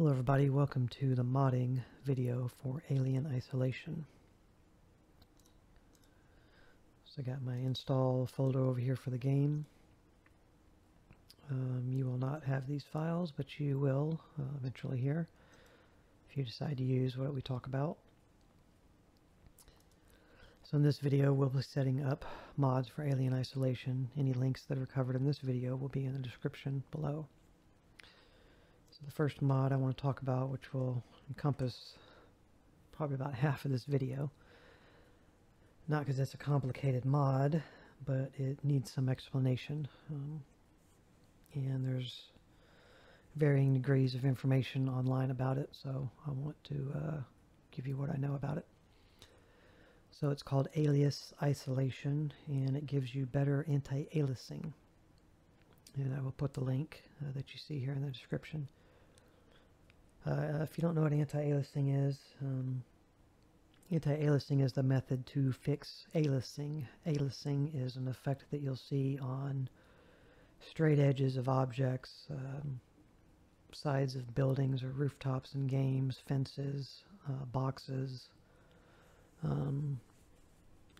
Hello everybody, welcome to the modding video for Alias Isolation. So I got my install folder over here for the game. You will not have these files, but you will eventually here if you decide to use what we talk about. So in this video we'll be setting up mods for Alias Isolation. Any links that are covered in this video will be in the description below. So the first mod I want to talk about, which will encompass probably about half of this video, not because it's a complicated mod, but it needs some explanation, and there's varying degrees of information online about it, so I want to give you what I know about it. So it's called Alias Isolation, and it gives you better anti-aliasing, and I will put the link that you see here in the description. If you don't know what anti-aliasing is the method to fix aliasing. Aliasing is an effect that you'll see on straight edges of objects, sides of buildings or rooftops in games, fences, boxes.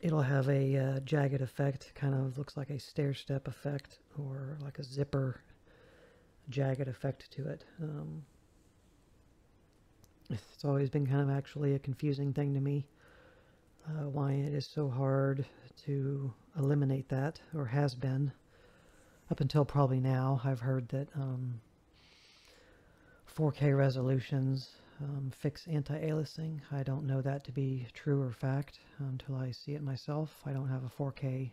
It'll have a jagged effect, kind of looks like a stair-step effect or like a zipper jagged effect to it. It's always been kind of actually a confusing thing to me, why it is so hard to eliminate that, or has been up until probably now. I've heard that 4K resolutions fix anti-aliasing. I don't know that to be true or fact until I see it myself. I don't have a 4K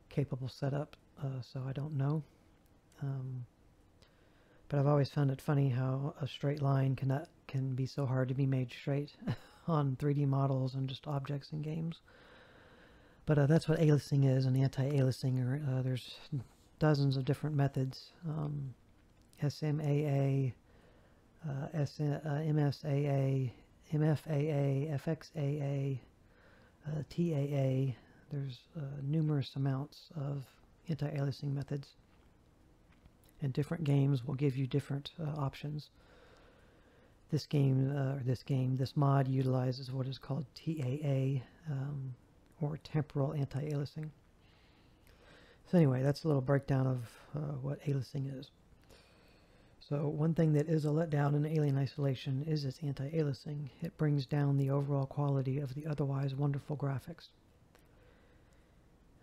capable setup, so I don't know. But I've always found it funny how a straight line can be so hard to be made straight on 3D models and just objects in games. But that's what aliasing is, and anti-aliasing. There's dozens of different methods. SMAA, MSAA, MFAA, FXAA, TAA. There's numerous amounts of anti-aliasing methods, and different games will give you different options. This mod utilizes what is called TAA, or temporal anti-aliasing. So anyway, that's a little breakdown of what aliasing is. So one thing that is a letdown in Alias Isolation is its anti-aliasing. It brings down the overall quality of the otherwise wonderful graphics.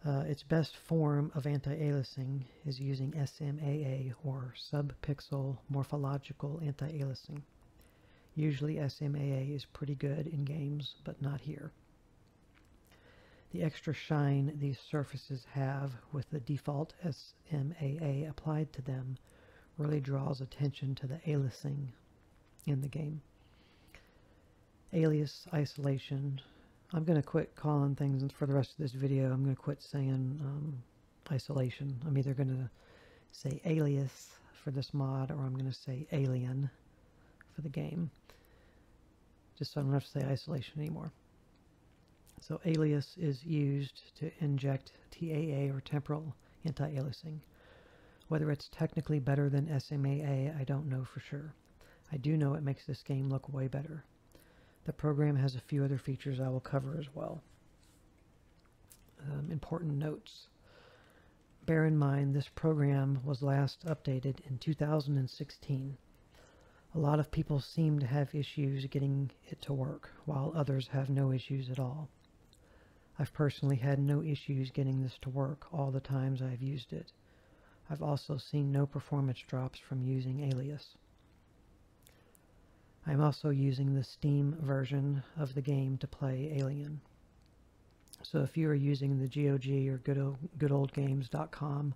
Its best form of anti-aliasing is using SMAA, or subpixel morphological anti-aliasing. Usually SMAA is pretty good in games, but not here. The extra shine these surfaces have with the default SMAA applied to them really draws attention to the aliasing in the game. Alias Isolation. I'm going to quit calling things, and for the rest of this video I'm going to quit saying isolation. I'm either going to say alias for this mod, or I'm going to say alien for the game, just so I don't have to say isolation anymore. So alias is used to inject TAA, or temporal anti-aliasing. Whether it's technically better than SMAA, I don't know for sure. I do know it makes this game look way better. The program has a few other features I will cover as well. Important notes. Bear in mind this program was last updated in 2016. A lot of people seem to have issues getting it to work, while others have no issues at all. I've personally had no issues getting this to work all the times I've used it. I've also seen no performance drops from using Alias. I'm also using the Steam version of the game to play Alien. So if you are using the GOG or goodoldgames.com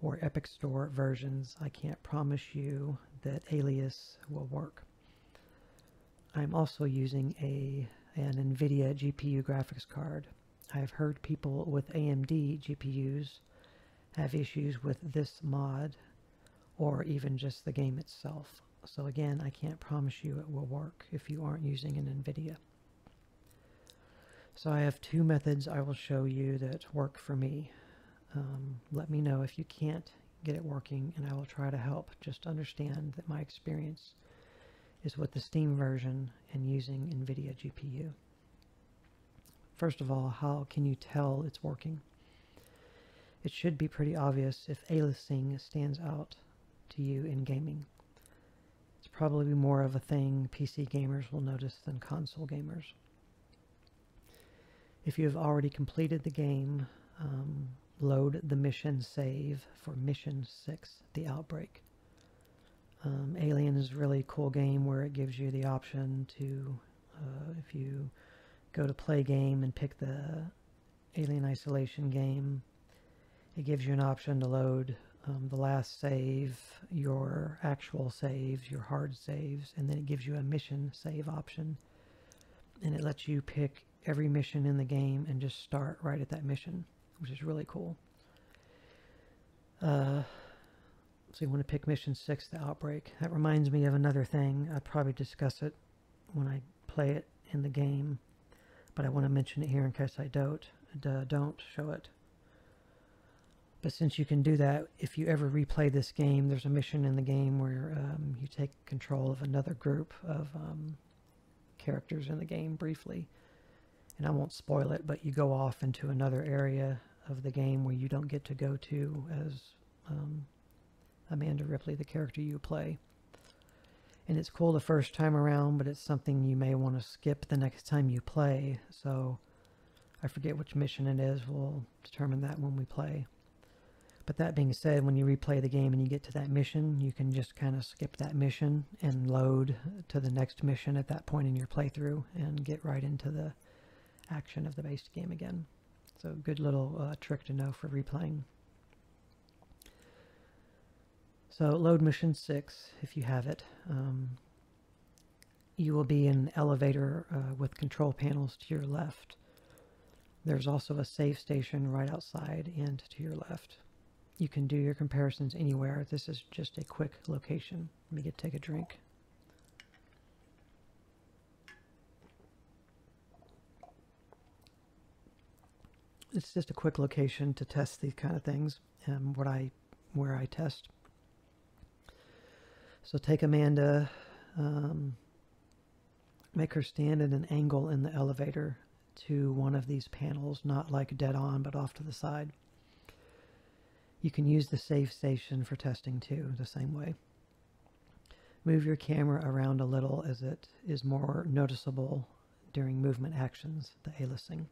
or Epic Store versions, I can't promise you that Alias will work. I'm also using an NVIDIA GPU graphics card. I've heard people with AMD GPUs have issues with this mod, or even just the game itself. So again, I can't promise you it will work if you aren't using an NVIDIA. So I have two methods I will show you that work for me. Let me know if you can't get it working, and I will try to help. Just understand that my experience is with the Steam version and using NVIDIA GPU. First of all, how can you tell it's working? It should be pretty obvious if aliasing stands out to you in gaming. It's probably more of a thing PC gamers will notice than console gamers. If you have already completed the game, load the mission save for Mission 6, The Outbreak. Alien is a really cool game where it gives you the option to, if you go to play game and pick the Alien Isolation game, it gives you an option to load the last save, your actual saves, your hard saves, and then it gives you a mission save option. And it lets you pick every mission in the game and just start right at that mission, which is really cool. So you want to pick Mission 6, The Outbreak. That reminds me of another thing. I'll probably discuss it when I play it in the game, but I want to mention it here in case I don't show it. But since you can do that, if you ever replay this game, there's a mission in the game where you take control of another group of characters in the game briefly. And I won't spoil it, but you go off into another area of the game where you don't get to go to as Amanda Ripley, the character you play. And it's cool the first time around, but it's something you may want to skip the next time you play. So I forget which mission it is. We'll determine that when we play. But that being said, when you replay the game and you get to that mission, you can just kind of skip that mission and load to the next mission at that point in your playthrough and get right into the action of the base game again. So good little trick to know for replaying. So load Mission 6 if you have it. You will be in an elevator with control panels to your left. There's also a save station right outside and to your left. You can do your comparisons anywhere. This is just a quick location. Let me take a drink. It's just a quick location to test these kind of things, where I test. So take Amanda, make her stand at an angle in the elevator to one of these panels, not like dead on, but off to the side. You can use the save station for testing too, the same way. Move your camera around a little as it is more noticeable during movement actions, the aliasing.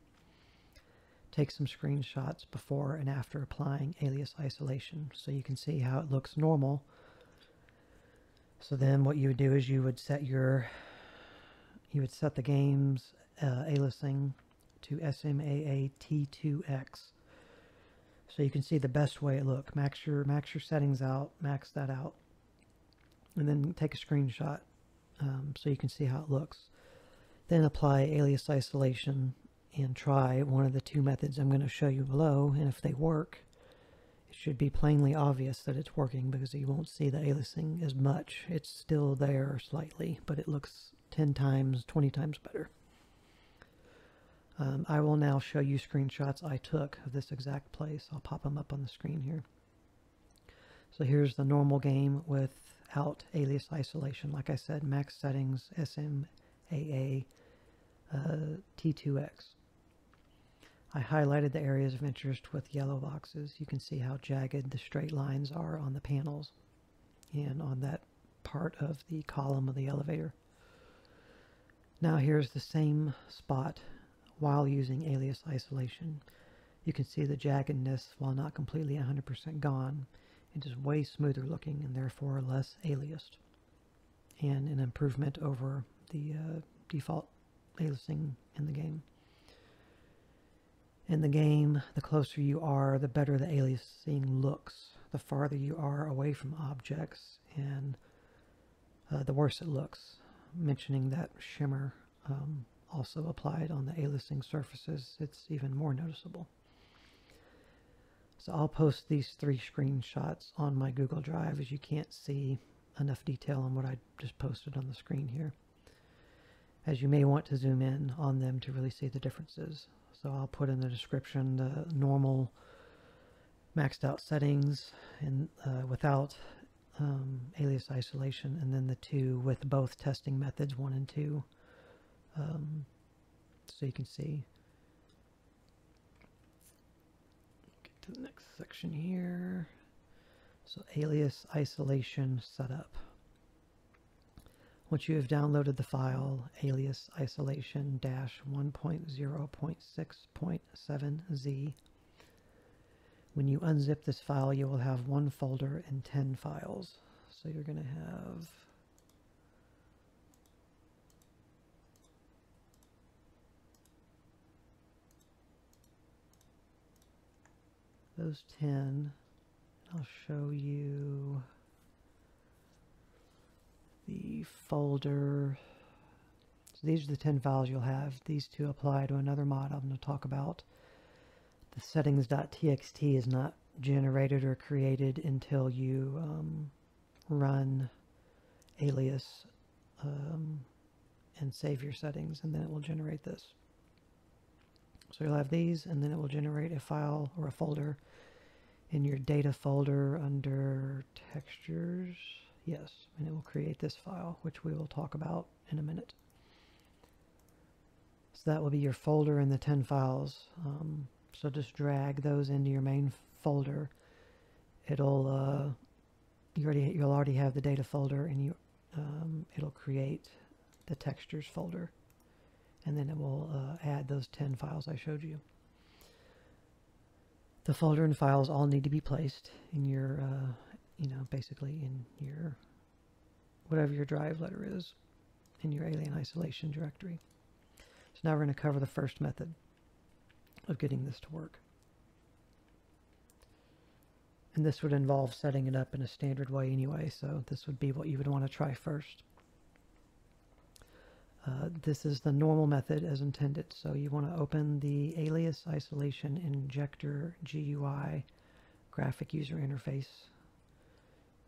Take some screenshots before and after applying Alias Isolation so you can see how it looks normal. So then what you would do is you would set the game's aliasing to SMAA T2X. So you can see the best way it looks. Max your settings out, max that out, and then take a screenshot so you can see how it looks. Then apply Alias Isolation and try one of the two methods I'm going to show you below, and if they work, it should be plainly obvious that it's working because you won't see the aliasing as much. It's still there slightly, but it looks 10 times, 20 times better. I will now show you screenshots I took of this exact place. I'll pop them up on the screen here. So here's the normal game without Alias Isolation. Like I said, max settings, SMAA T2X. I highlighted the areas of interest with yellow boxes. You can see how jagged the straight lines are on the panels and on that part of the column of the elevator. Now here's the same spot while using Alias Isolation. You can see the jaggedness, while not completely 100% gone. It is way smoother looking and therefore less aliased, and an improvement over the default aliasing in the game. In the game, the closer you are, the better the aliasing looks. The farther you are away from objects, and the worse it looks. Mentioning that shimmer also applied on the aliasing surfaces, it's even more noticeable. So I'll post these 3 screenshots on my Google Drive, as you can't see enough detail on what I just posted on the screen here, as you may want to zoom in on them to really see the differences. So I'll put in the description the normal maxed out settings and without Alias Isolation, and then the 2 with both testing methods 1 and 2. So you can see. Get to the next section here. So Alias Isolation Setup. Once you have downloaded the file alias isolation -1.0.6.7z, when you unzip this file, you will have 1 folder and 10 files. So you're going to have those 10. I'll show you the folder. So these are the 10 files you'll have. These 2 apply to another mod I'm going to talk about. The settings.txt is not generated or created until you run alias and save your settings, and then it will generate this. So you'll have these, and then it will generate a file or a folder in your data folder under textures. Yes, and it will create this file, which we will talk about in a minute. So that will be your folder and the 10 files. So just drag those into your main folder. It'll you'll already have the data folder, and it'll create the textures folder, and then it will add those 10 files I showed you. The folder and files all need to be placed in your, basically in your, whatever your drive letter is, in your Alien Isolation directory. So now we're going to cover the first method of getting this to work. And this would involve setting it up in a standard way anyway, so this would be what you would want to try first. This is the normal method as intended, so you want to open the Alias Isolation Injector GUI graphic user interface.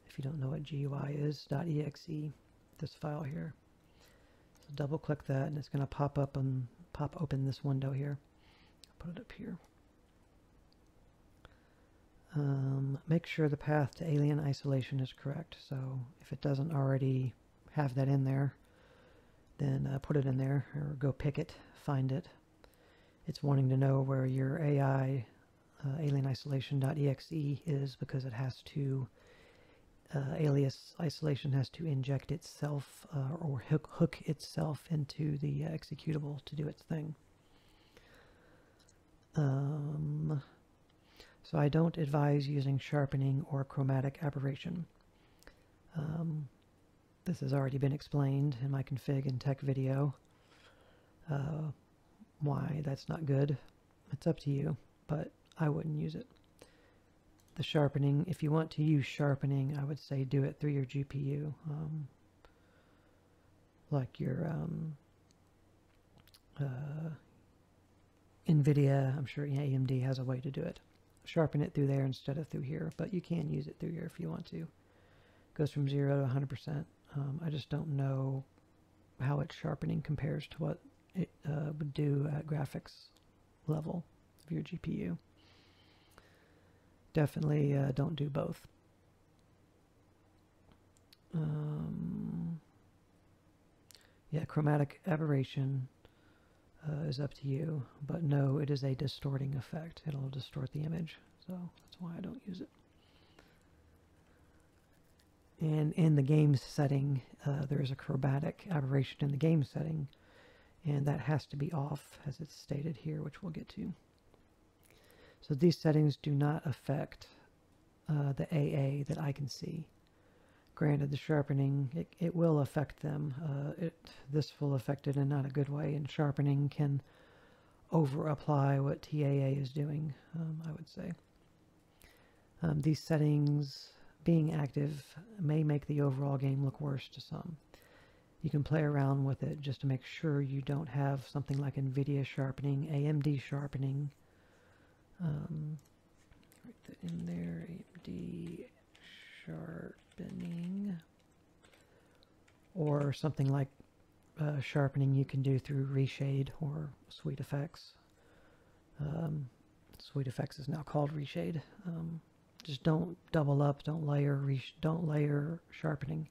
If you don't know what GUI is, .exe, this file here. So double click that, and it's going to pop open this window here. Put it up here. Make sure the path to Alien Isolation is correct. So if it doesn't already have that in there, then put it in there, or go pick it, find it. It's wanting to know where your AI Alien Isolation.exe is, because it has to Alias Isolation has to inject itself or hook itself into the executable to do its thing. So I don't advise using sharpening or chromatic aberration. This has already been explained in my config and tech video. Why that's not good. It's up to you, but I wouldn't use it. The sharpening, if you want to use sharpening, I would say do it through your GPU. Like your NVIDIA, I'm sure AMD has a way to do it. Sharpen it through there instead of through here, but you can use it through here if you want to. It goes from 0 to 100%. I just don't know how its sharpening compares to what it would do at graphics level of your GPU. Definitely don't do both. Yeah, chromatic aberration is up to you, but no, it is a distorting effect. It'll distort the image, so that's why I don't use it. And in the games setting, there is a chromatic aberration in the game setting, and that has to be off, as it's stated here, which we'll get to. So these settings do not affect the AA that I can see. Granted, the sharpening, it will affect them. This will affect it in not a good way, and sharpening can over-apply what TAA is doing, I would say. These settings being active may make the overall game look worse to some. You can play around with it just to make sure you don't have something like NVIDIA sharpening, AMD sharpening. Write that in there, AMD sharpening. Or something like sharpening you can do through Reshade or SweetFX. SweetFX is now called Reshade. Just don't double up, don't layer sharpening.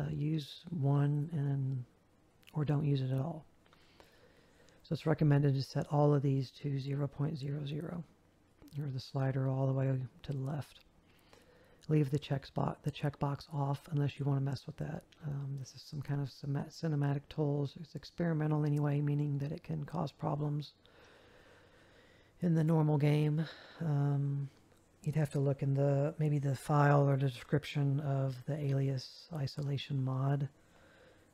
Use one or don't use it at all. So it's recommended to set all of these to 0.00, or the slider all the way to the left. Leave the checkbox off unless you want to mess with that. This is some kind of cinematic tools. It's experimental anyway, meaning that it can cause problems in the normal game. You'd have to look in maybe the file or the description of the Alias Isolation mod.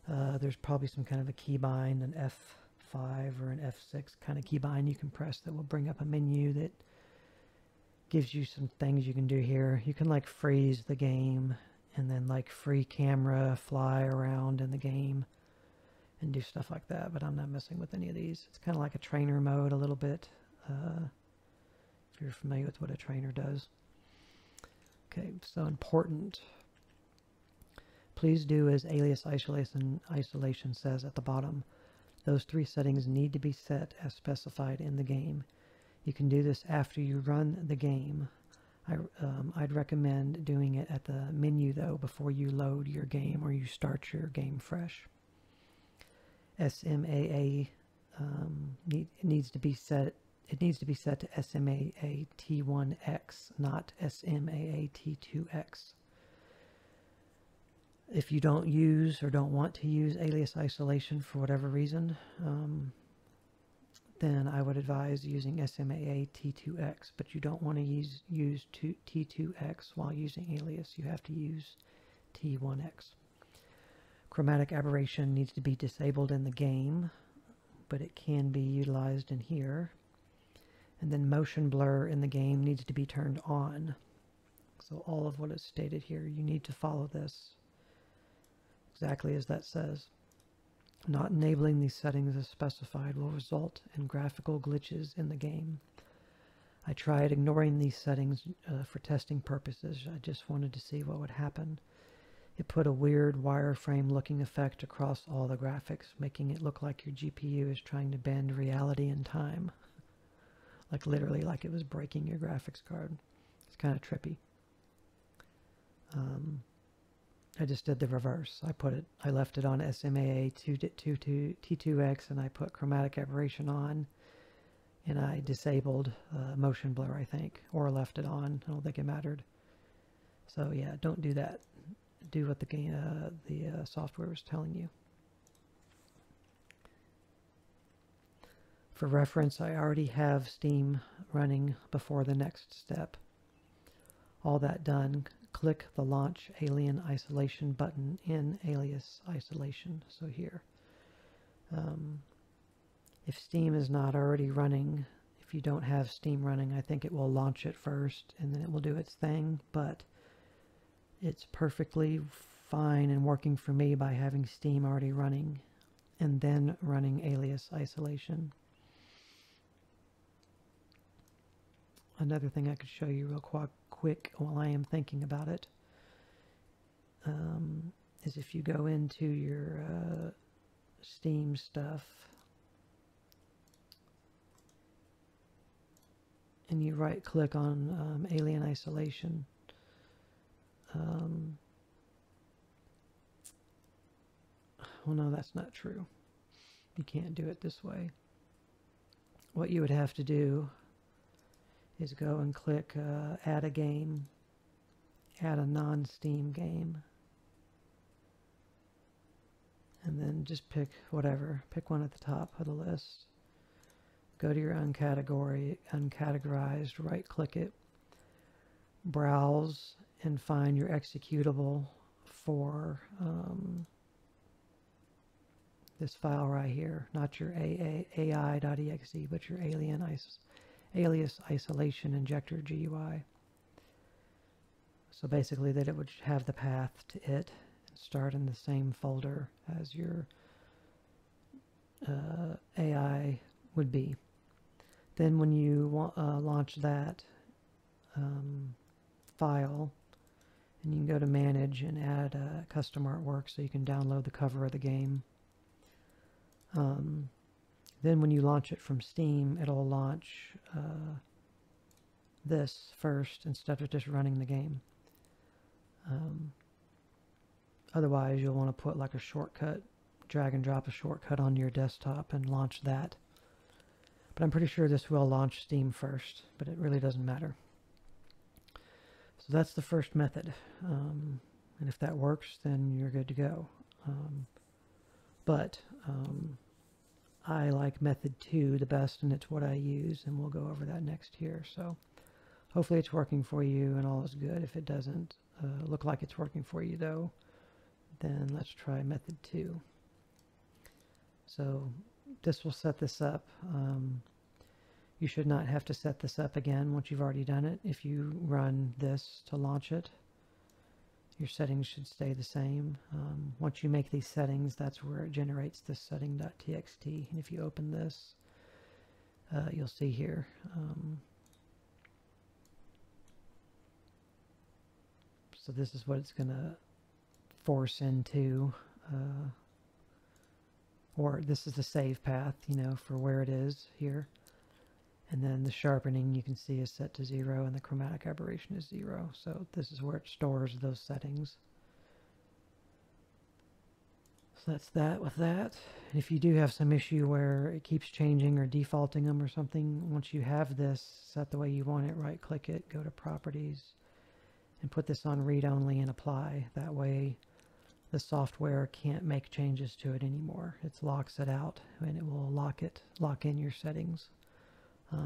There's probably some kind of a keybind, an F5 or an F6 kind of keybind you can press that will bring up a menu that gives you some things you can do here. You can like freeze the game and then like free camera, fly around in the game and do stuff like that, but I'm not messing with any of these. It's kind of like a trainer mode a little bit, if you're familiar with what a trainer does. Okay, so important. Please do as Alias Isolation says at the bottom. Those 3 settings need to be set as specified in the game. You can do this after you run the game. I'd recommend doing it at the menu though before you load your game or you start your game fresh. SMAA needs to be set. It needs to be set to SMAA T1X, not SMAA T2X. If you don't use or don't want to use Alias Isolation for whatever reason, then I would advise using SMAA T2X, but you don't want to use T2X while using Alias. You have to use T1X. Chromatic aberration needs to be disabled in the game, but it can be utilized in here. And then motion blur in the game needs to be turned on. So all of what is stated here, you need to follow this exactly as that says. Not enabling these settings as specified will result in graphical glitches in the game. I tried ignoring these settings for testing purposes. I just wanted to see what would happen. It put a weird wireframe looking effect across all the graphics, making it look like your GPU is trying to bend reality and time. Like literally like it was breaking your graphics card. It's kind of trippy. I just did the reverse. I left it on SMAA T2X and I put chromatic aberration on and I disabled motion blur, I think, or left it on. I don't think it mattered. So yeah, don't do that. Do what the software was telling you. For reference, I already have Steam running before the next step. All that done, click the Launch Alien Isolation button in Alias Isolation. So here. If Steam is not already running, if you don't have Steam running, I think it will launch it first and then it will do its thing, but it's perfectly fine and working for me by having Steam already running and then running Alias Isolation. Another thing I could show you real quick while I am thinking about it is if you go into your Steam stuff and you right click on Alien Isolation, well, no, that's not true. You can't do it this way. What you would have to do is go and click add a game, add a non-Steam game, and then just pick whatever. Pick one at the top of the list. Go to your uncategorized, right-click it, browse, and find your executable for this file right here. Not your AI.exe, but your Alias Isolation Injector GUI. So basically that it would have the path to it and start in the same folder as your AI would be. Then when you launch that file, and you can go to Manage and add custom artwork so you can download the cover of the game. Then when you launch it from Steam, it'll launch this first instead of just running the game. Otherwise, you'll want to put like a shortcut, drag and drop a shortcut onto your desktop and launch that. But I'm pretty sure this will launch Steam first, but it really doesn't matter. So that's the first method. And if that works, then you're good to go. But I like method 2 the best, and it's what I use, and we'll go over that next here. So hopefully it's working for you and all is good. If it doesn't look like it's working for you, though, then let's try method 2. So this will set this up. You should not have to set this up again once you've already done it. If you run this to launch it, your settings should stay the same. Once you make these settings, that's where it generates this setting.txt. And if you open this, you'll see here. So this is what it's going to force into, or this is the save path, you know, for where it is here. And then the sharpening, you can see, is set to 0, and the chromatic aberration is 0. So this is where it stores those settings. So that's that with that. And if you do have some issue where it keeps changing or defaulting them or something, once you have this set the way you want it, right-click it, go to Properties, and put this on Read Only and Apply. That way the software can't make changes to it anymore. It locks it out, and it will lock in your settings.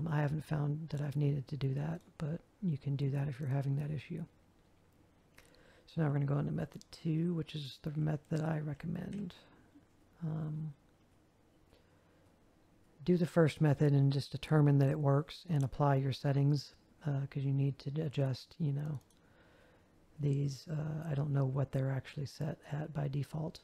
I haven't found that I've needed to do that, but you can do that if you're having that issue. So now we're going to go into method 2, which is the method I recommend. Do the first method and just determine that it works and apply your settings, because you need to adjust, you know, these. I don't know what they're actually set at by default.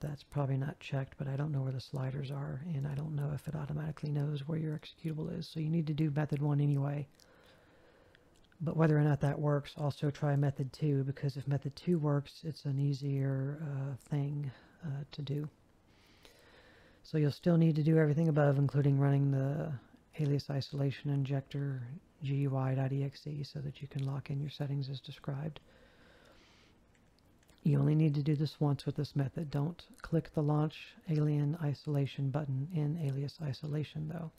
That's probably not checked, but I don't know where the sliders are, and I don't know if it automatically knows where your executable is. So you need to do method 1 anyway. But whether or not that works, also try method 2, because if method 2 works, it's an easier thing to do. So you'll still need to do everything above, including running the Alias Isolation injector GUI.exe so that you can lock in your settings as described. You only need to do this once with this method. Don't click the Launch Alien Isolation button in Alias Isolation, though.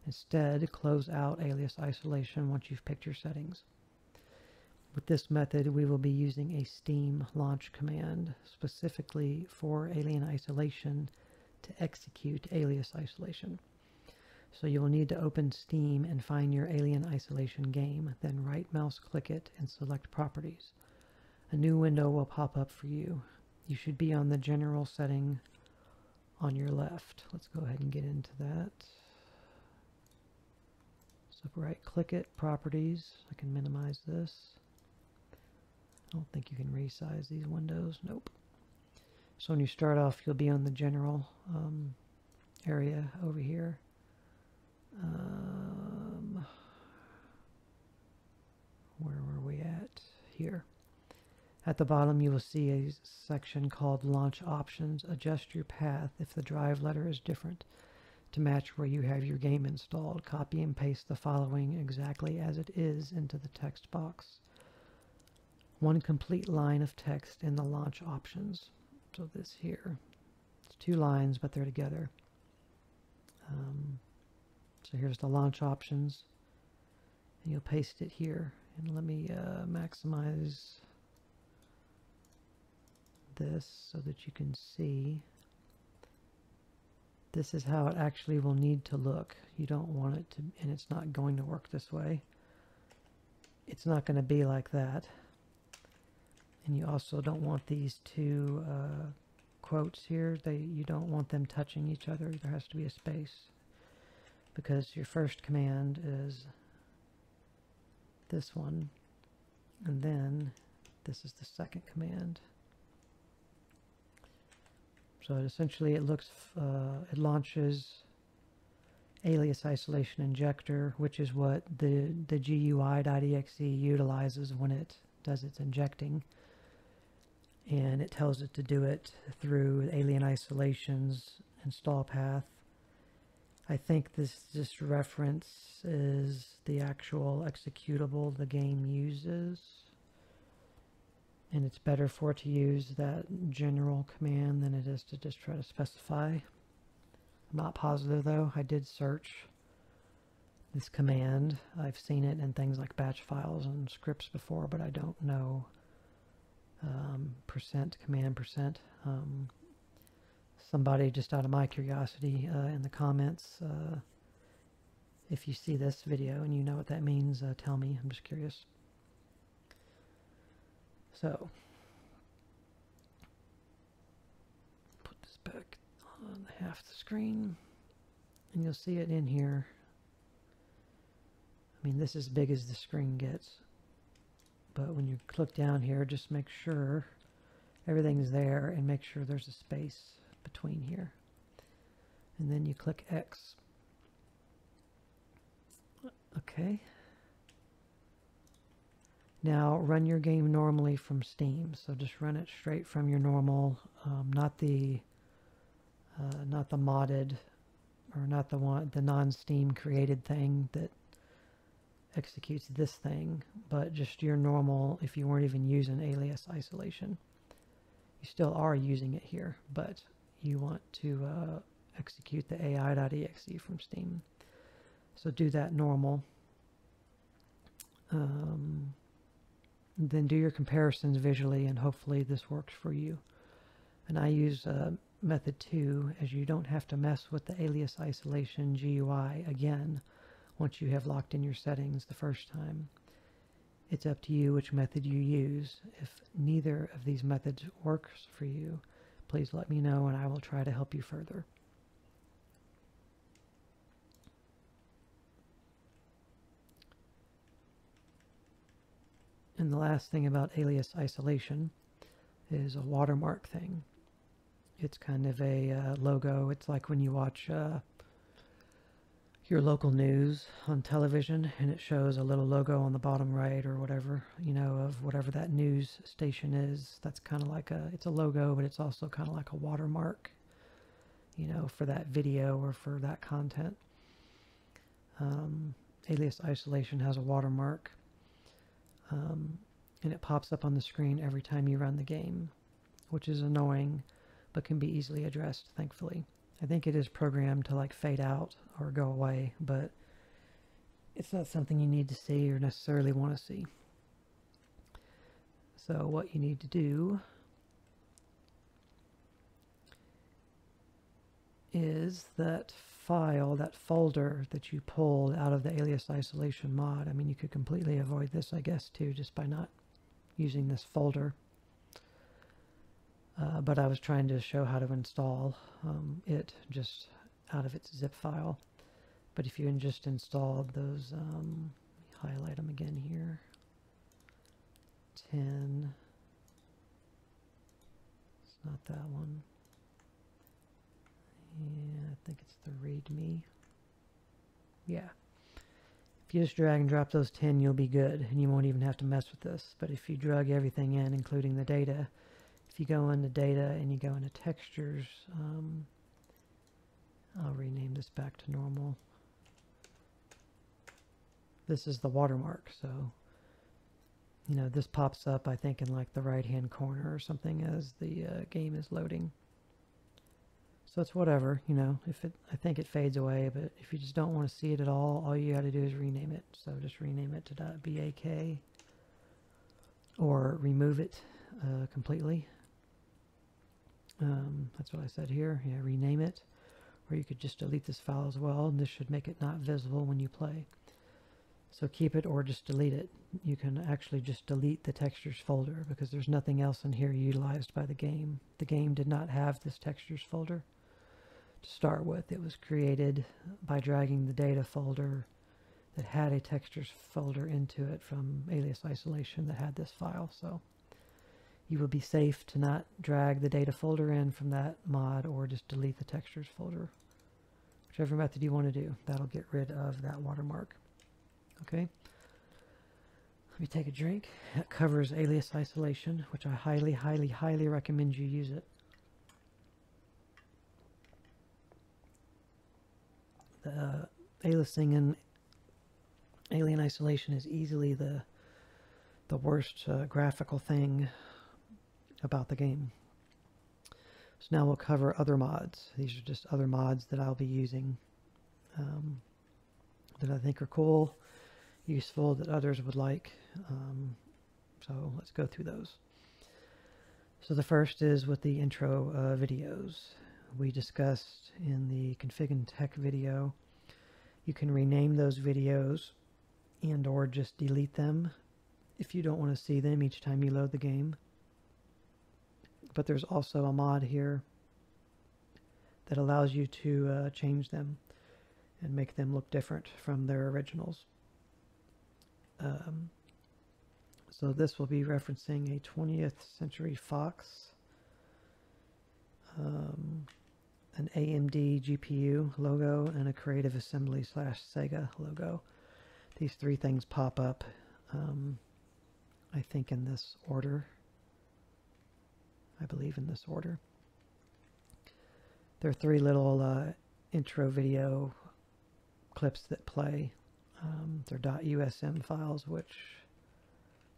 Instead, close out Alias Isolation once you've picked your settings. With this method, we will be using a Steam launch command specifically for Alien Isolation to execute Alias Isolation. So you will need to open Steam and find your Alien Isolation game, then right mouse click it and select Properties. A new window will pop up for you. You should be on the general setting on your left. Let's go ahead and get into that. So right click it, Properties. I can minimize this. I don't think you can resize these windows. Nope. So when you start off, you'll be on the general area over here. Where were we at? Here. At the bottom, you will see a section called Launch Options. Adjust your path if the drive letter is different to match where you have your game installed. Copy and paste the following exactly as it is into the text box. One complete line of text in the launch options. So this here, it's 2 lines, but they're together. So here's the launch options, and you'll paste it here. And let me maximize this so that you can see. This is how it actually will need to look. You don't want it to, and it's not going to work this way. It's not going to be like that. And you also don't want these 2 quotes here. You don't want them touching each other. There has to be a space, because your first command is this one, and then this is the second command. So essentially it looks, it launches Alias Isolation Injector, which is what the GUI.exe utilizes when it does its injecting. And it tells it to do it through Alien Isolation's install path. I think this reference is the actual executable the game uses. And it's better for it to use that general command than it is to just try to specify. I'm not positive though. I did search this command. I've seen it in things like batch files and scripts before, but I don't know command percent. Somebody, just out of my curiosity, in the comments, if you see this video and you know what that means, tell me. I'm just curious. So, put this back on half the screen, and you'll see it in here. I mean, this is as big as the screen gets, but when you click down here, just make sure everything's there and make sure there's a space between here. And then you click X. Okay. Now run your game normally from Steam. So just run it straight from your normal, not the modded, or not the non-Steam created thing that executes this thing, but just your normal, if you weren't even using Alias Isolation. You still are using it here, but you want to execute the AI.exe from Steam. So do that normal. Then do your comparisons visually, and hopefully this works for you. And I use method 2, as you don't have to mess with the Alias Isolation GUI again once you have locked in your settings the first time. It's up to you which method you use. If neither of these methods works for you, please let me know and I will try to help you further. And the last thing about Alias Isolation is a watermark thing. It's kind of a logo. It's like when you watch your local news on television and it shows a little logo on the bottom right or whatever, you know, of whatever that news station is. That's kind of like it's a logo, but it's also kind of like a watermark, you know, for that video or for that content. Alias Isolation has a watermark, and it pops up on the screen every time you run the game, which is annoying, but can be easily addressed, thankfully. I think it is programmed to like fade out or go away, but it's not something you need to see or necessarily want to see. So what you need to do is that file, that folder that you pulled out of the Alias Isolation mod. I mean, you could completely avoid this, I guess, too, just by not using this folder. But I was trying to show how to install it just out of its zip file. But if you just installed those, highlight them again here, 10, it's not that one, yeah, I think it's the README, yeah. If you just drag and drop those 10, you'll be good, and you won't even have to mess with this. But if you drag everything in, including the data, if you go into data and you go into textures, I'll rename this back to normal. This is the watermark, so, you know, this pops up, I think, in like the right-hand corner or something as the game is loading. So it's whatever, you know, I think it fades away, but if you just don't want to see it at all you got to do is rename it. So just rename it to .bak or remove it completely. That's what I said here. Yeah, rename it. Or you could just delete this file as well, and this should make it not visible when you play. So keep it or just delete it. You can actually just delete the textures folder because there's nothing else in here utilized by the game. The game did not have this textures folder to start with. It was created by dragging the data folder that had a textures folder into it from Alias Isolation that had this file. So you will be safe to not drag the data folder in from that mod or just delete the textures folder. Whichever method you want to do, that'll get rid of that watermark. Okay? Let me take a drink. That covers Alias Isolation, which I highly, highly, highly recommend you use it. The aliasing in Alien Isolation is easily the worst graphical thing about the game. So now we'll cover other mods. These are just other mods that I'll be using that I think are cool, useful, that others would like. So let's go through those. So the first is with the intro videos. We discussed in the Config and Tech video, you can rename those videos and or just delete them if you don't want to see them each time you load the game. But there's also a mod here that allows you to change them and make them look different from their originals. So this will be referencing a 20th Century Fox, an AMD GPU logo, and a Creative Assembly / Sega logo. These three things pop up, I think in this order. I believe in this order. There are three little intro video clips that play. They're .usm files, which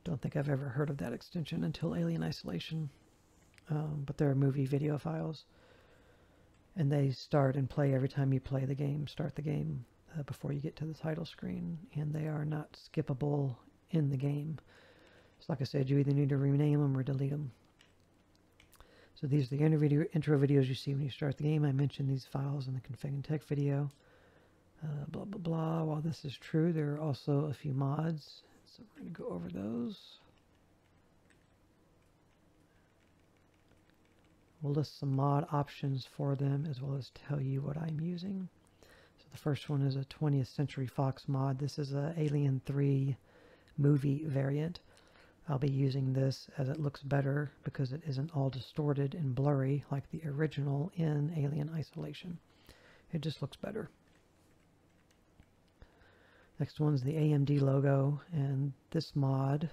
don't think I've ever heard of that extension until Alien Isolation. But they're movie video files. And they start and play every time you play the game, start the game, before you get to the title screen. And they are not skippable in the game. So like I said, you either need to rename them or delete them. So these are the intro videos you see when you start the game. I mentioned these files in the Config and Tech video. Blah, blah, blah. While this is true, there are also a few mods. So we're going to go over those. We'll list some mod options for them as well as tell you what I'm using. So the first one is a 20th Century Fox mod. This is a Alien 3 movie variant. I'll be using this as it looks better because it isn't all distorted and blurry like the original in Alien Isolation. It just looks better. Next one's the AMD logo, and this mod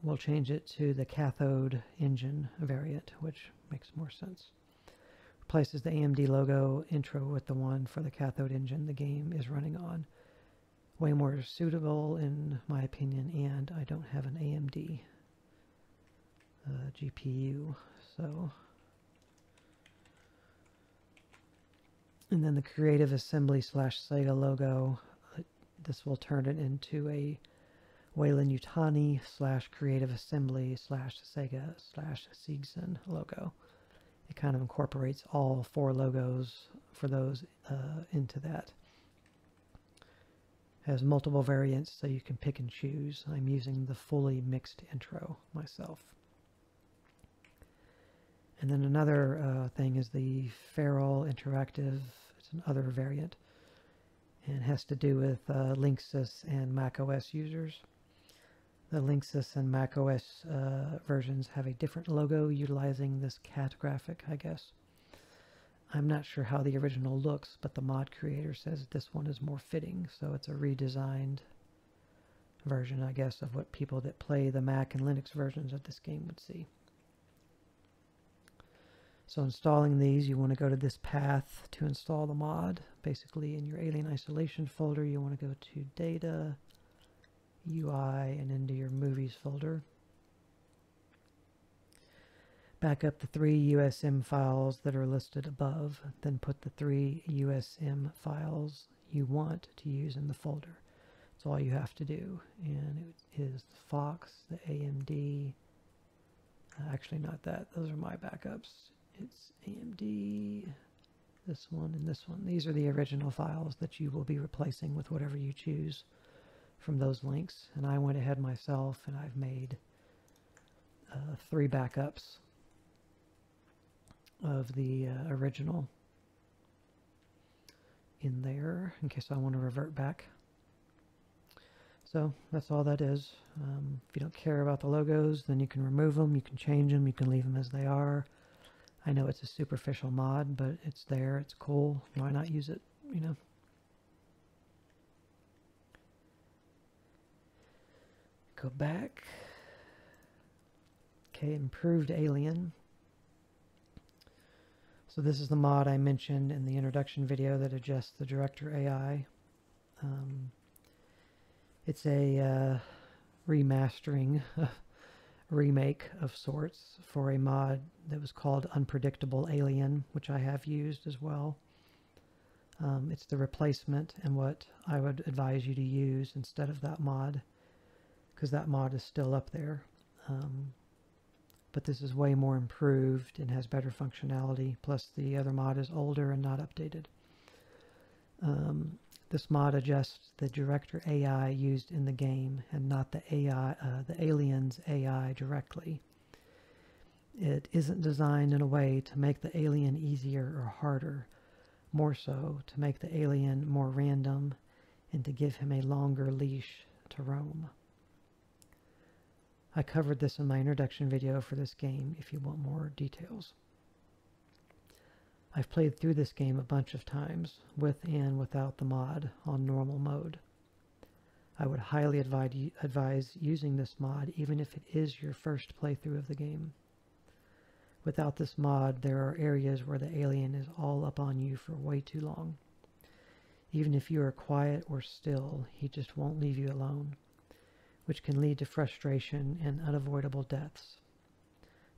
will change it to the cathode engine variant, which makes more sense. Replaces the AMD logo intro with the one for the cathode engine the game is running on. Way more suitable in my opinion, and I don't have an AMD GPU, so. And then the Creative Assembly / Sega logo, this will turn it into a Weyland-Yutani / Creative Assembly / Sega / Siegson logo. It kind of incorporates all four logos for those into that. Has multiple variants so you can pick and choose. I'm using the fully mixed intro myself. And then another thing is the Feral Interactive. It's another variant and has to do with Linksys and macOS users. The Linksys and macOS versions have a different logo utilizing this cat graphic, I guess. I'm not sure how the original looks, but the mod creator says this one is more fitting, so it's a redesigned version, I guess, of what people that play the Mac and Linux versions of this game would see. So installing these, you want to go to this path to install the mod. Basically, in your Alien Isolation folder, you want to go to Data, UI, and into your Movies folder. Back up the 3 USM files that are listed above, then put the 3 USM files you want to use in the folder. That's all you have to do. And it is the Fox, the AMD, actually not that, those are my backups. It's AMD, this one, and this one. These are the original files that you will be replacing with whatever you choose from those links. And I went ahead myself and I've made 3 backups of the original in there in case I want to revert back. So that's all that is. If you don't care about the logos, then you can remove them, you can change them, you can leave them as they are. I know it's a superficial mod, but it's there, it's cool. Why not use it, you know? Go back. Okay, improved Alien. So this is the mod I mentioned in the introduction video that adjusts the director AI. It's a remastering, remake of sorts for a mod that was called Unpredictable Alien, which I have used as well. It's the replacement and what I would advise you to use instead of that mod, because that mod is still up there. But this is way more improved and has better functionality, plus the other mod is older and not updated. This mod adjusts the director AI used in the game and not the alien's AI directly. It isn't designed in a way to make the alien easier or harder, more so to make the alien more random and to give him a longer leash to roam. I covered this in my introduction video for this game if you want more details. I've played through this game a bunch of times, with and without the mod, on normal mode. I would highly advise using this mod even if it is your first playthrough of the game. Without this mod, there are areas where the alien is all up on you for way too long. Even if you are quiet or still, he just won't leave you alone, which can lead to frustration and unavoidable deaths.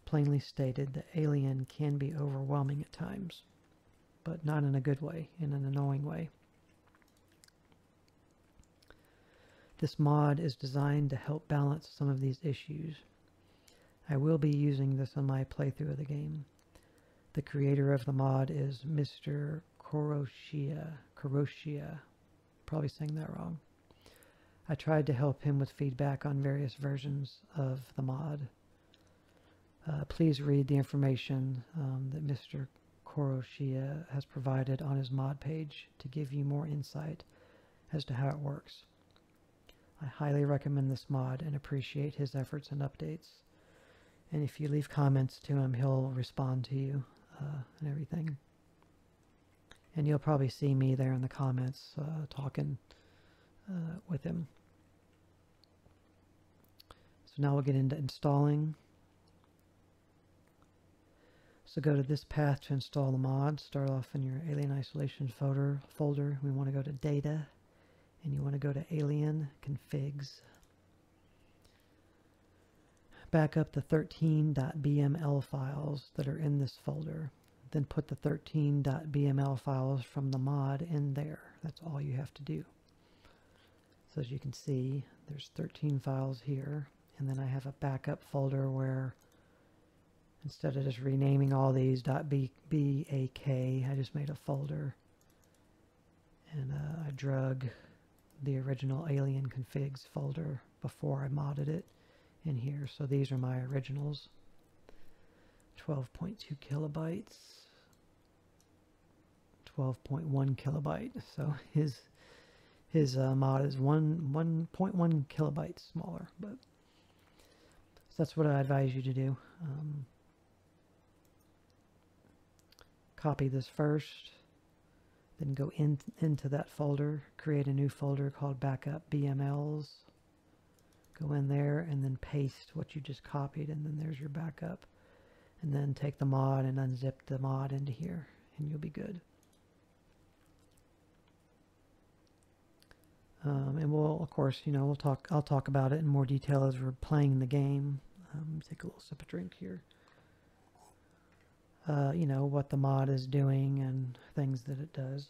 Plainly stated, the alien can be overwhelming at times, but not in a good way, in an annoying way. This mod is designed to help balance some of these issues. I will be using this on my playthrough of the game. The creator of the mod is Mr. Kuroshia, probably saying that wrong. I tried to help him with feedback on various versions of the mod. Please read the information that Mr. Kuroshia has provided on his mod page to give you more insight as to how it works. I highly recommend this mod and appreciate his efforts and updates. And if you leave comments to him, he'll respond to you and everything. And you'll probably see me there in the comments talking with him. So now we'll get into installing. So go to this path to install the mod. Start off in your Alien Isolation folder. We want to go to Data, and you want to go to Alien Configs. Back up the 13.bml files that are in this folder. Then put the 13.bml files from the mod in there. That's all you have to do. So as you can see, there's 13 files here, and then I have a backup folder where instead of just renaming all these .bak, I just made a folder, and I drug the original Alien Configs folder before I modded it in here. So these are my originals. 12.2 kilobytes, 12.1 kilobyte. So his mod is 1.1 kilobytes smaller, but so that's what I advise you to do. Copy this first, then go into that folder, create a new folder called backup BMLs. Go in there and then paste what you just copied, and then there's your backup. And then take the mod and unzip the mod into here, and you'll be good. And we'll, of course, I'll talk about it in more detail as we're playing the game. Take a little sip of drink here. What the mod is doing and things that it does.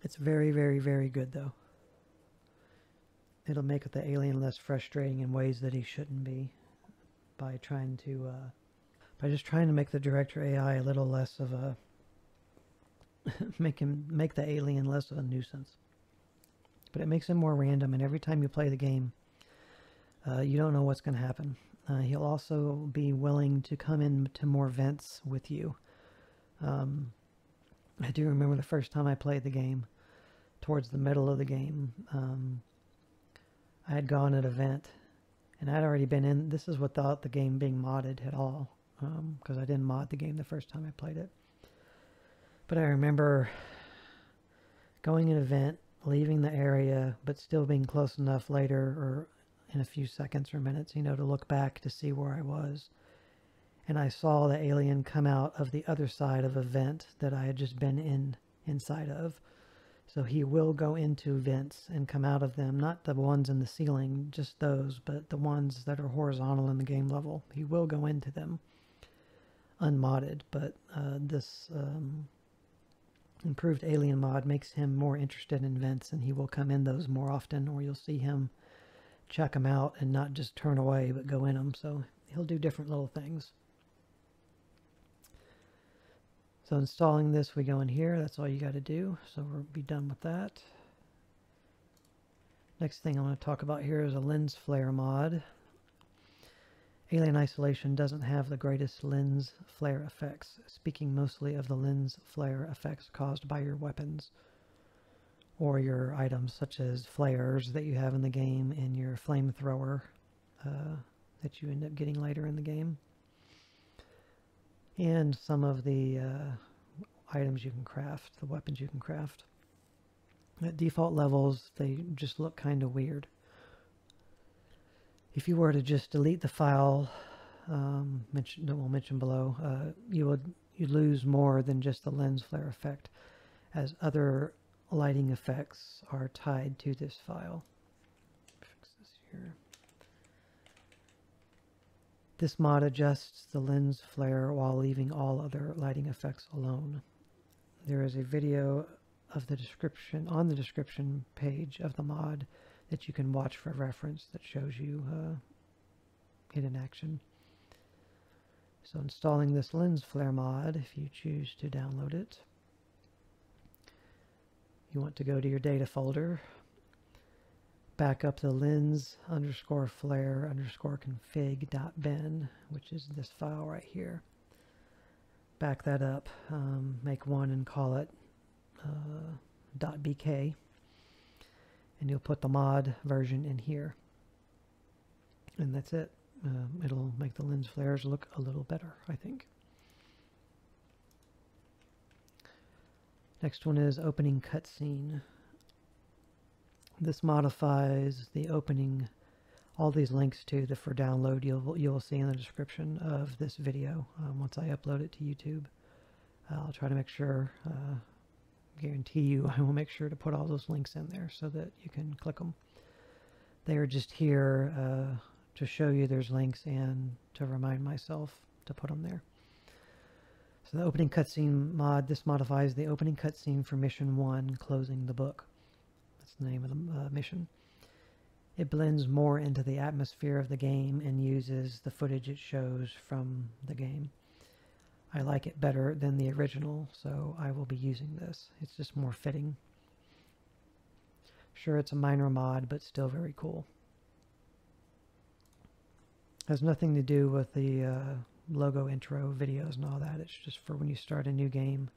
It's very, very, very good, though. It'll make the alien less frustrating in ways that he shouldn't be by just trying to make the director AI a little less of a make the alien less of a nuisance. But it makes him more random, and every time you play the game, you don't know what's going to happen. He'll also be willing to come into more vents with you. I do remember the first time I played the game, towards the middle of the game, I had gone at an event, and I'd already been in. This is without the game being modded at all, because I didn't mod the game the first time I played it. But I remember going at an event, leaving the area, but still being close enough later, or in a few seconds or minutes, you know, to look back to see where I was. And I saw the alien come out of the other side of a vent that I had just been inside of. So he will go into vents and come out of them, not the ones in the ceiling, just those, but the ones that are horizontal in the game level. He will go into them, unmodded, but this improved alien mod makes him more interested in vents, and he will come in those more often, or you'll see him check them out and not just turn away, but go in them. So he'll do different little things. So installing this, we go in here. That's all you got to do. So we'll be done with that. Next thing I want to talk about here is a lens flare mod. Alien Isolation doesn't have the greatest lens flare effects, speaking mostly of the lens flare effects caused by your weapons or your items, such as flares that you have in the game and your flamethrower that you end up getting later in the game. And some of the items you can craft, the weapons you can craft. At default levels, they just look kind of weird. If you were to just delete the file that we'll mention below, you'd lose more than just the lens flare effect, as other lighting effects are tied to this file. Fix this here. This mod adjusts the lens flare while leaving all other lighting effects alone. There is a video of the description on the description page of the mod that you can watch for reference that shows you it in action. So installing this lens flare mod, if you choose to download it, you want to go to your data folder, back up the lens_flare_config.bin, which is this file right here. Back that up, make one and call it .bk, and you'll put the mod version in here. And that's it. It'll make the lens flares look a little better, I think. Next one is opening cutscene. This modifies the opening. All these links to the for download you'll see in the description of this video once I upload it to YouTube. I'll try to make sure, guarantee you, I will make sure to put all those links in there so that you can click them. They are just here to show you there's links and to remind myself to put them there. So the opening cutscene mod, this modifies the opening cutscene for mission 1, closing the book. That's the name of the mission. It blends more into the atmosphere of the game and uses the footage it shows from the game. I like it better than the original, so I will be using this. It's just more fitting. Sure, it's a minor mod, but still very cool. Has nothing to do with the logo intro videos and all that. It's just for when you start a new game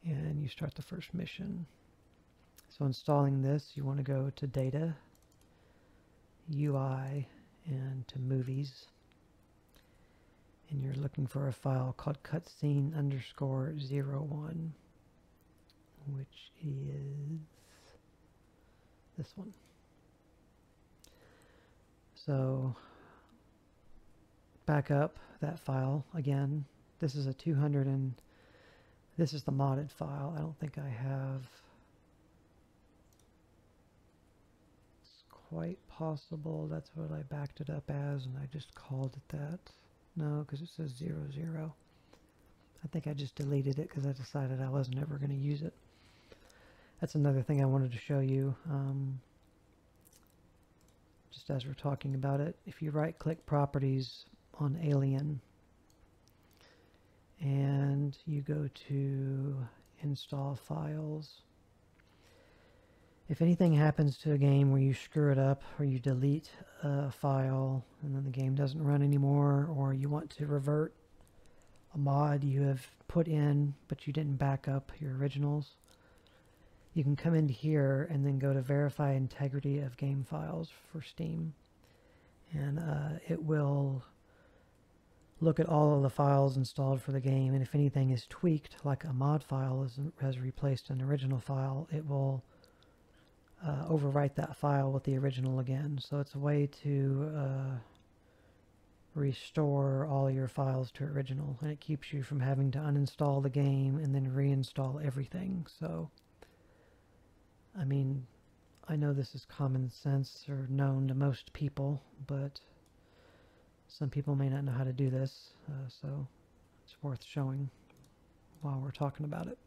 and you start the first mission. So installing this, you want to go to Data, UI, and to Movies. And you're looking for a file called cutscene_01, which is this one. So back up that file again. This is a 200 and this is the modded file. I don't think I have. It's quite possible that's what I backed it up as and I just called it that. No, because it says 00. I think I just deleted it because I decided I wasn't ever going to use it. That's another thing I wanted to show you. Just as we're talking about it, if you right-click Properties on Alien and you go to Install Files, if anything happens to a game where you screw it up or you delete a file and then the game doesn't run anymore, or you want to revert a mod you have put in but you didn't back up your originals, you can come into here and then go to Verify Integrity of Game Files for Steam, and it will look at all of the files installed for the game, and if anything is tweaked, like a mod file has replaced an original file, it will overwrite that file with the original again. So it's a way to restore all your files to original, and it keeps you from having to uninstall the game and then reinstall everything. So, I mean, I know this is common sense or known to most people, but some people may not know how to do this, so it's worth showing while we're talking about it.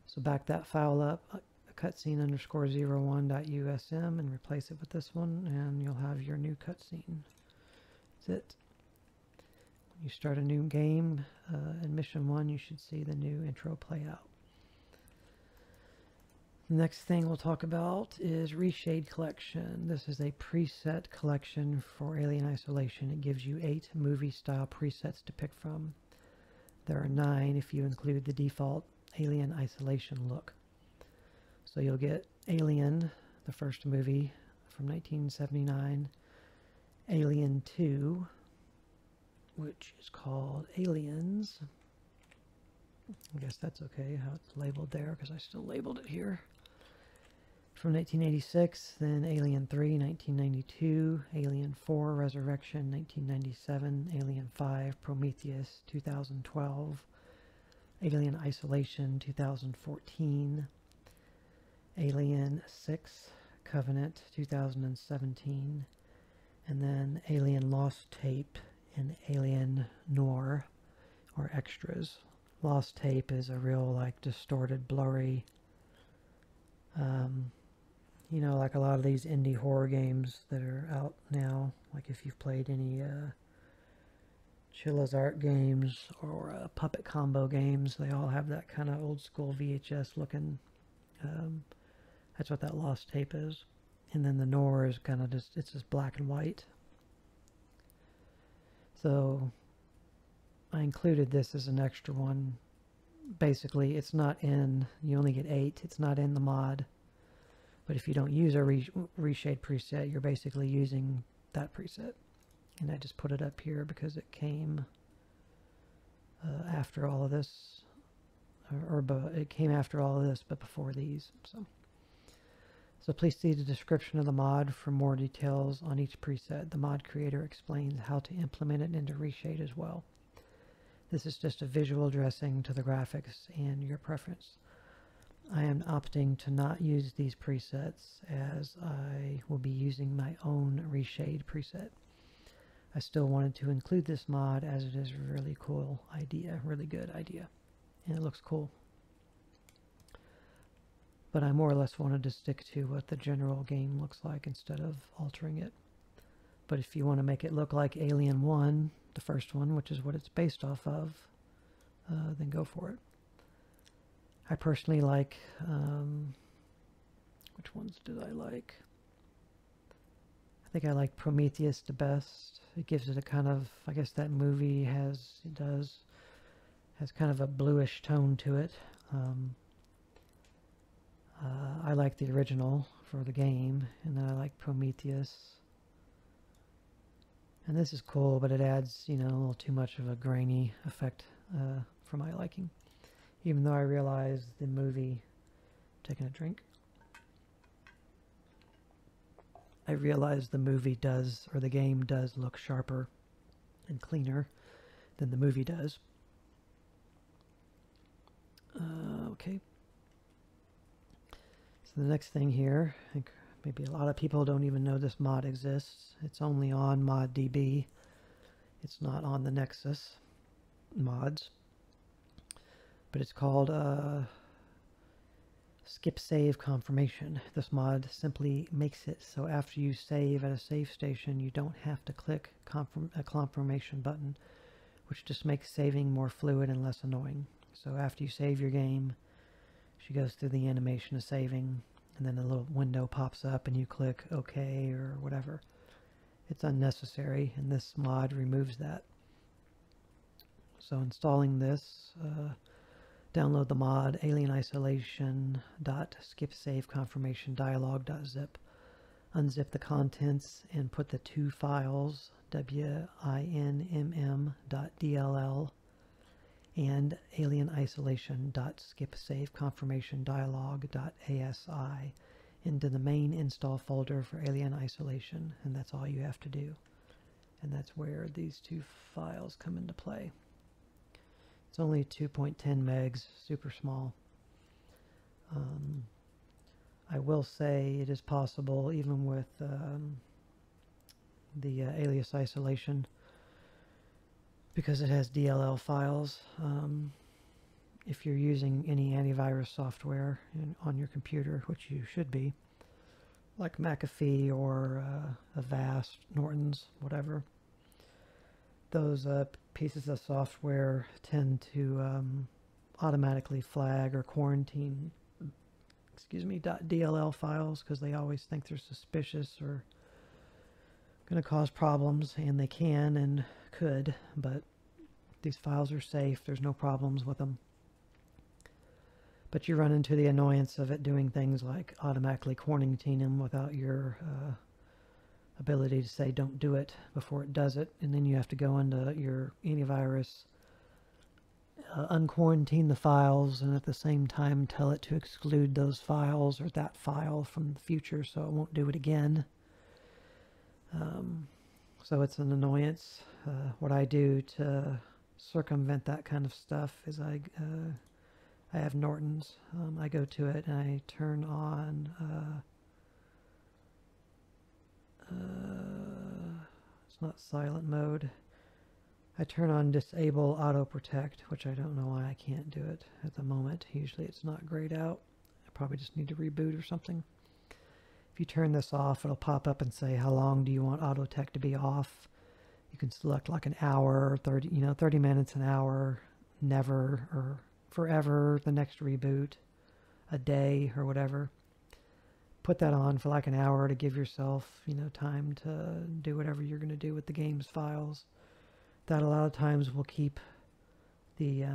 So back that file up, cutscene underscore 01.usm, and replace it with this one, and you'll have your new cutscene. That's it. When you start a new game in mission 1, you should see the new intro play out. The next thing we'll talk about is Reshade Collection. This is a preset collection for Alien Isolation. It gives you 8 movie-style presets to pick from. There are 9 if you include the default Alien Isolation look. So you'll get Alien, the first movie from 1979, Alien 2, which is called Aliens. I guess that's okay how it's labeled there because I still labeled it here. From 1986, then Alien 3, 1992, Alien 4, Resurrection, 1997, Alien 5, Prometheus, 2012, Alien Isolation, 2014, Alien 6, Covenant, 2017, and then Alien Lost Tape and Alien Noir, or Extras. Lost Tape is a real, like, distorted, blurry, you know, like a lot of these indie horror games that are out now, like if you've played any Chilla's Art games or Puppet Combo games, they all have that kind of old school VHS looking, that's what that Lost Tape is. And then the Noir is kind of just, it's just black and white. So I included this as an extra one. Basically, it's not in, you only get 8, it's not in the mod. But if you don't use a reshade preset, you're basically using that preset. And I just put it up here because it came after all of this, it came after all of this, but before these. So please see the description of the mod for more details on each preset. The mod creator explains how to implement it into Reshade as well. This is just a visual dressing to the graphics and your preference. I am opting to not use these presets as I will be using my own Reshade preset. I still wanted to include this mod as it is a really cool idea, really good idea, and it looks cool. But I more or less wanted to stick to what the general game looks like instead of altering it. But if you want to make it look like Alien 1, the first one, which is what it's based off of, then go for it. I personally like, which ones did I like? I think I like Prometheus the best. It gives it a kind of, I guess that movie has kind of a bluish tone to it. I like the original for the game, and then I like Prometheus. And this is cool, but it adds, you know, a little too much of a grainy effect for my liking. Even though I realize the movie, taking a drink, I realize the movie does, or the game does look sharper and cleaner than the movie does. Okay. So the next thing here, I think maybe a lot of people don't even know this mod exists. It's only on ModDB. It's not on the Nexus mods. But it's called Skip Save Confirmation. This mod simply makes it so after you save at a save station, you don't have to click a confirmation button, which just makes saving more fluid and less annoying. So after you save your game, she goes through the animation of saving, and then a little window pops up and you click OK or whatever. It's unnecessary, and this mod removes that. So installing this, download the mod Alien Isolation.skipsaveconfirmationdialog.zip. Unzip the contents and put the 2 files, WINMM.dll and Alien Isolation.skipsaveconfirmation.dialog.asi into the main install folder for Alien Isolation, and that's all you have to do. And that's where these two files come into play. It's only 2.10 megs, super small. I will say it is possible, even with the Alias Isolation, because it has DLL files. If you're using any antivirus software on your computer, which you should be, like McAfee or Avast, Norton's, whatever, those pieces of software tend to automatically flag or quarantine, .dll files, because they always think they're suspicious or going to cause problems, and they can and could, but these files are safe. There's no problems with them. But you run into the annoyance of it doing things like automatically quarantining them without your ability to say don't do it before it does it, and then you have to go into your antivirus, unquarantine the files, and at the same time tell it to exclude those files or that file from the future so it won't do it again. So it's an annoyance. What I do to circumvent that kind of stuff is I have Norton's. I go to it and I turn on it's not silent mode. I turn on disable auto protect, which I don't know why I can't do it at the moment. Usually it's not grayed out. I probably just need to reboot or something. If you turn this off, it'll pop up and say how long do you want auto tech to be off. You can select like an hour, 30 minutes, an hour, never, or forever, the next reboot, a day, or whatever. Put that on for like an hour to give yourself, time to do whatever you're going to do with the game's files. That a lot of times will keep the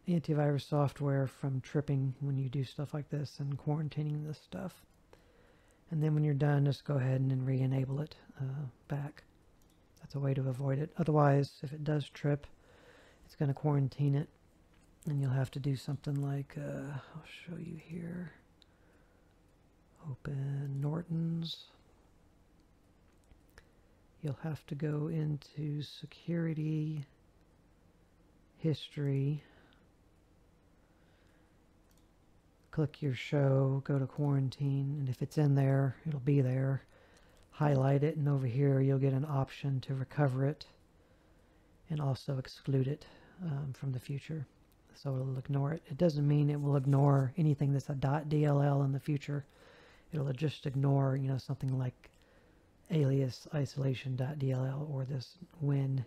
antivirus software from tripping when you do stuff like this and quarantining this stuff. And then when you're done, just go ahead and re-enable it back. That's a way to avoid it. Otherwise, if it does trip, it's going to quarantine it, and you'll have to do something like, I'll show you here. Open Norton's. You'll have to go into security, history, click your show, go to quarantine, and if it's in there, it'll be there. Highlight it, and over here you'll get an option to recover it and also exclude it from the future. So it'll ignore it. It doesn't mean it will ignore anything that's a .dll in the future. It'll just ignore, something like Alias Isolation.dll or this win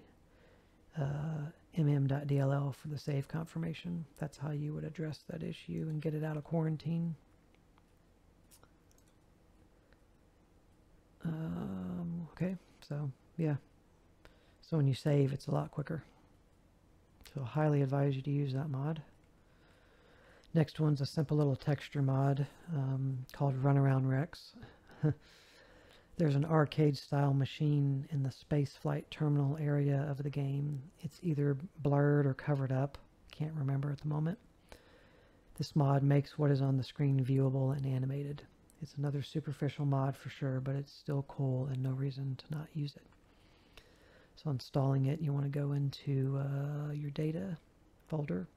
mm.dll for the save confirmation. That's how you would address that issue and get it out of quarantine. Okay, so yeah. So when you save, it's a lot quicker. So I highly advise you to use that mod. Next one's a simple little texture mod called Runaround Rex. There's an arcade-style machine in the spaceflight terminal area of the game. It's either blurred or covered up. Can't remember at the moment. This mod makes what is on the screen viewable and animated. It's another superficial mod for sure, but it's still cool and no reason to not use it. So installing it, you want to go into your data folder.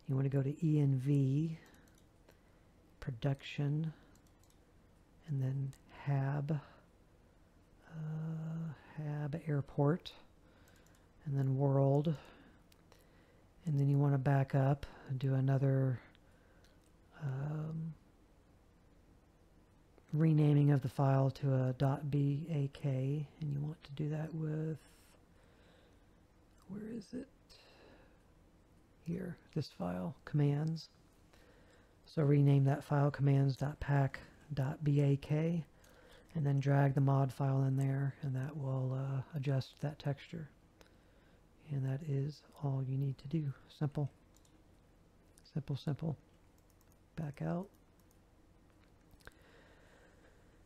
You want to go to ENV, production, and then HAB airport, and then world, and then you want to back up and do another renaming of the file to a .bak, and you want to do that with, where is it? Here, this file, commands. So rename that file commands.pak.bak, and then drag the mod file in there, and that will adjust that texture. And that is all you need to do. Simple. Simple, simple. Back out.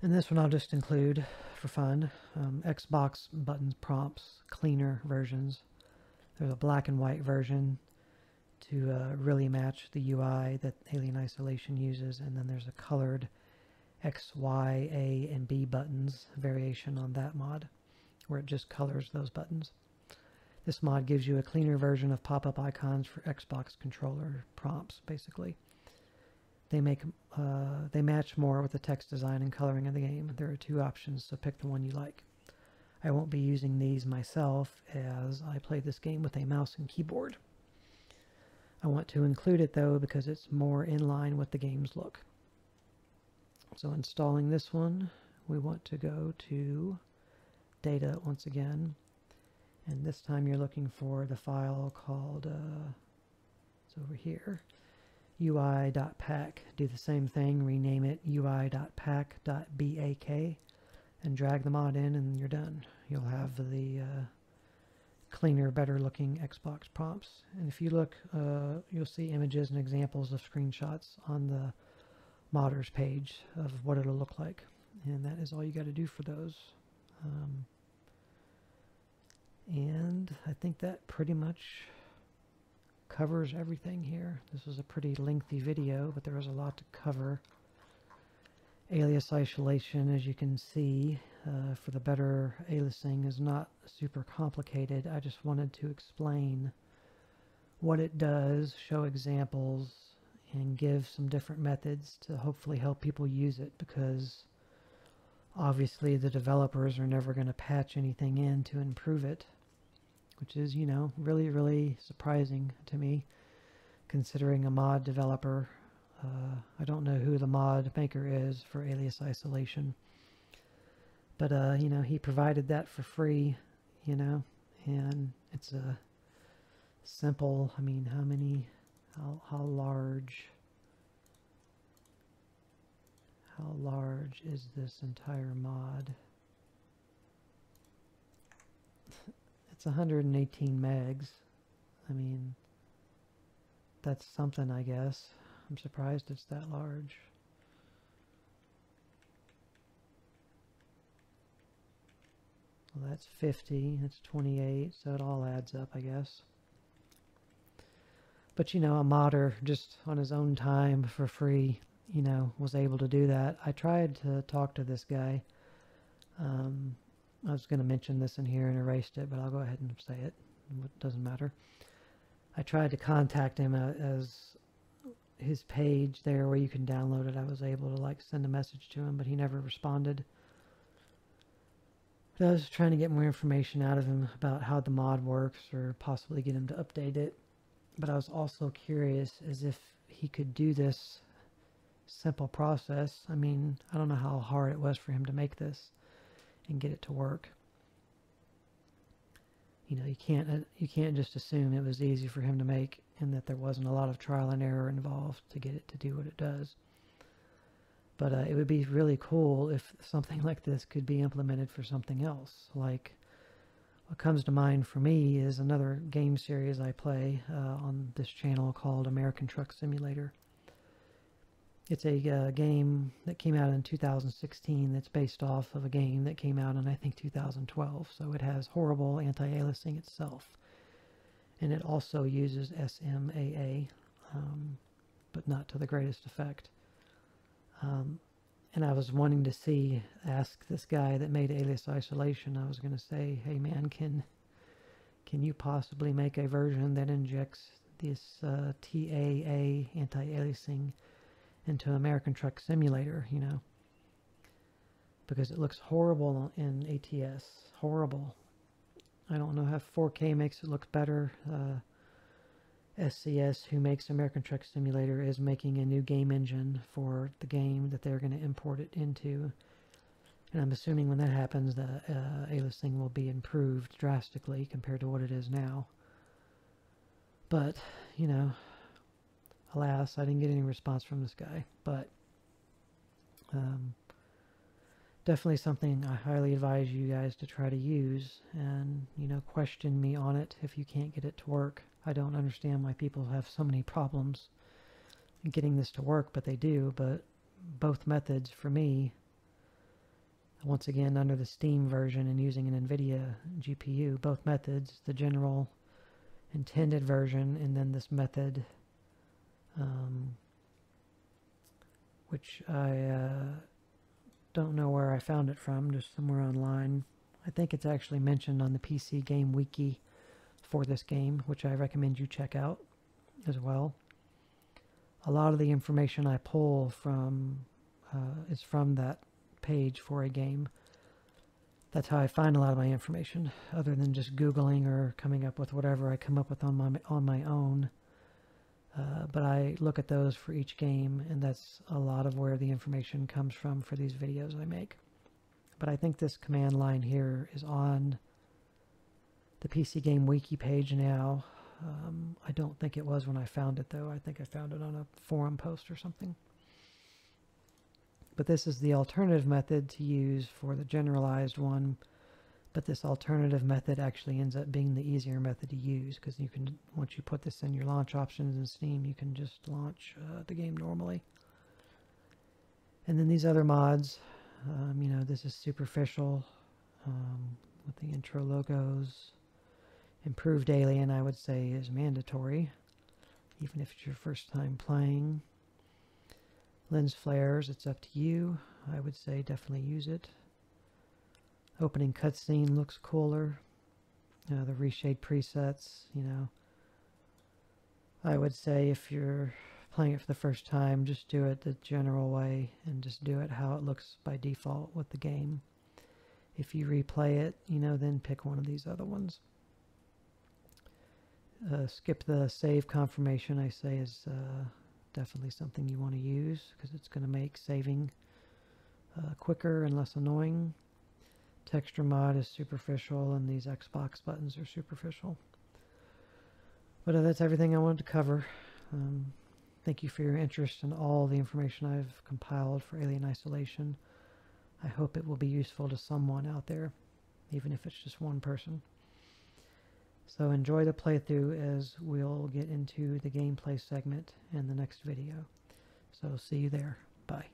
And this one I'll just include for fun. Xbox buttons prompts, cleaner versions. There's a black and white version to really match the UI that Alien Isolation uses, and then there's a colored X, Y, A, and B buttons variation on that mod, where it just colors those buttons. This mod gives you a cleaner version of pop-up icons for Xbox controller prompts, basically. They match more with the text design and coloring of the game. There are two options, so pick the one you like. I won't be using these myself as I play this game with a mouse and keyboard. I want to include it though because it's more in line with the game's look. So installing this one, we want to go to Data once again, and this time you're looking for the file called, it's over here, ui.pack. Do the same thing, rename it ui.pack.bak, and drag the mod in and you're done. You'll have the cleaner, better looking Xbox prompts. And if you look, you'll see images and examples of screenshots on the modders page of what it'll look like. And that is all you got to do for those. And I think that pretty much covers everything here. This was a pretty lengthy video, but there was a lot to cover. Alias Isolation, as you can see, for the better aliasing, is not super complicated. I just wanted to explain what it does, show examples, and give some different methods to hopefully help people use it, because obviously the developers are never going to patch anything in to improve it, which is, you know, really, really surprising to me, considering a mod developer. I don't know who the mod maker is for Alias Isolation, but, you know, he provided that for free, you know, and it's a simple, I mean, how large is this entire mod? It's 118 megs. I mean, that's something, I guess. I'm surprised it's that large. Well, that's 50, that's 28, so it all adds up, I guess. But, you know, a modder just on his own time for free, you know, was able to do that. I tried to talk to this guy. I was going to mention this in here and erased it, but I'll go ahead and say it. It doesn't matter. I tried to contact him as his page there where you can download it. I was able to like send a message to him, but he never responded. But I was trying to get more information out of him about how the mod works, or possibly get him to update it. But I was also curious as if he could do this simple process. I mean, I don't know how hard it was for him to make this and get it to work. You know, you can't just assume it was easy for him to make and that there wasn't a lot of trial and error involved to get it to do what it does. But it would be really cool if something like this could be implemented for something else. Like, what comes to mind for me is another game series I play on this channel called American Truck Simulator. It's a game that came out in 2016 that's based off of a game that came out in, I think, 2012. So it has horrible anti-aliasing itself. And it also uses SMAA, but not to the greatest effect. And I was wanting to ask this guy that made Alias Isolation, I was going to say, hey man, can you possibly make a version that injects this TAA anti-aliasing into American Truck Simulator, you know? Because it looks horrible in ATS. Horrible. I don't know how 4K makes it look better. SCS, who makes American Truck Simulator, is making a new game engine for the game that they're going to import it into. And I'm assuming when that happens, the aliasing will be improved drastically compared to what it is now. But, you know, alas, I didn't get any response from this guy. But definitely something I highly advise you guys to try to use, and, you know, question me on it if you can't get it to work. I don't understand why people have so many problems getting this to work, but they do. But both methods, for me, Once again, under the Steam version and using an NVIDIA GPU, both methods, the general intended version and then this method, which I don't know where I found it from, just somewhere online. I think it's actually mentioned on the PC Game Wiki for this game, which I recommend you check out as well. A lot of the information I pull from is from that page for a game. That's how I find a lot of my information, other than just Googling or coming up with whatever I come up with on my own. But I look at those for each game, and that's a lot of where the information comes from for these videos I make. But I think this command line here is on the PC Game Wiki page now. I don't think it was when I found it, though. I think I found it on a forum post or something. But this is the alternative method to use for the generalized one. But this alternative method actually ends up being the easier method to use, because you can, once you put this in your launch options in Steam, you can just launch the game normally. And then these other mods, you know, this is superficial with the intro logos. Improved Alien, I would say, is mandatory, even if it's your first time playing. Lens flares, it's up to you. I would say definitely use it. Opening cutscene looks cooler. The reshade presets, you know. I would say if you're playing it for the first time, just do it the general way and just do it how it looks by default with the game. If you replay it, you know, then pick one of these other ones. Skip the save confirmation, I say, is definitely something you want to use, because it's going to make saving quicker and less annoying. Texture mod is superficial, and these Xbox buttons are superficial. But that's everything I wanted to cover. Thank you for your interest in all the information I've compiled for Alien Isolation. I hope it will be useful to someone out there, even if it's just one person. So enjoy the playthrough, as we'll get into the gameplay segment in the next video. So see you there. Bye.